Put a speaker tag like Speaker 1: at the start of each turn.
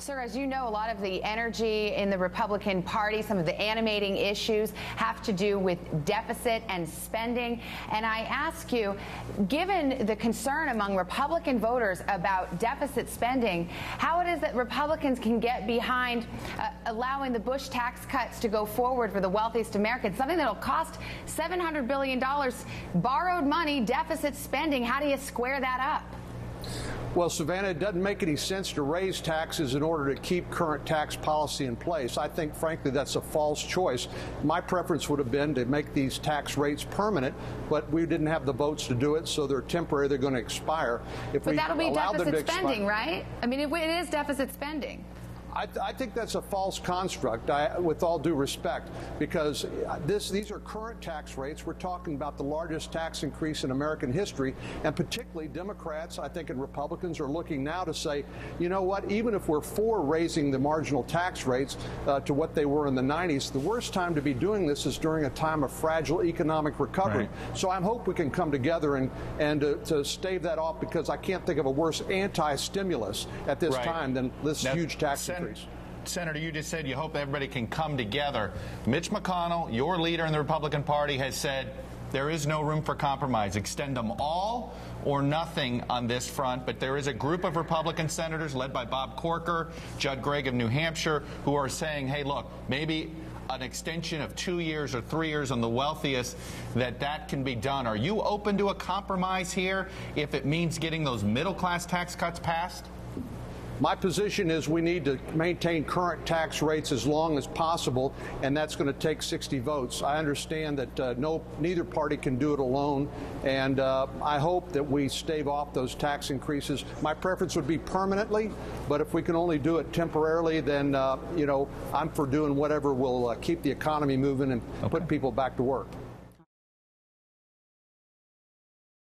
Speaker 1: Sir, as you know, a lot of the energy in the Republican Party, some of the animating issues have to do with deficit and spending. And I ask you, given the concern among Republican voters about deficit spending, how it is that Republicans can get behind allowing the Bush tax cuts to go forward for the wealthiest Americans, something that will cost $700 billion, borrowed money, deficit spending. How do you square that up?
Speaker 2: Well, Savannah, it doesn't make any sense to raise taxes in order to keep current tax policy in place. I think, frankly, that's a false choice. My preference would have been to make these tax rates permanent, but we didn't have the votes to do it, so they're temporary. They're going to expire.
Speaker 1: But that'll be deficit spending, right? I mean, it is deficit spending.
Speaker 2: I think that's a false construct, with all due respect, because these are current tax rates. We're talking about the largest tax increase in American history, and particularly Democrats, I think, and Republicans are looking now to say, you know what, even if we're for raising the marginal tax rates to what they were in the 90s, the worst time to be doing this is during a time of fragile economic recovery. Right. So I hope we can come together and to stave that off, because I can't think of a worse anti-stimulus at this time than this huge tax increase.
Speaker 3: Senator, you just said you hope everybody can come together. Mitch McConnell, your leader in the Republican Party, has said there is no room for compromise. Extend them all or nothing on this front. But there is a group of Republican senators led by Bob Corker, Judd Gregg of New Hampshire, who are saying, hey, look, maybe an extension of 2 years or 3 years on the wealthiest, that can be done. Are you open to a compromise here if it means getting those middle-class tax cuts passed?
Speaker 2: My position is we need to maintain current tax rates as long as possible, and that's going to take 60 votes. I understand that neither party can do it alone, and I hope that we stave off those tax increases. My preference would be permanently, but if we can only do it temporarily, then you know, I'm for doing whatever will keep the economy moving and put people back to work.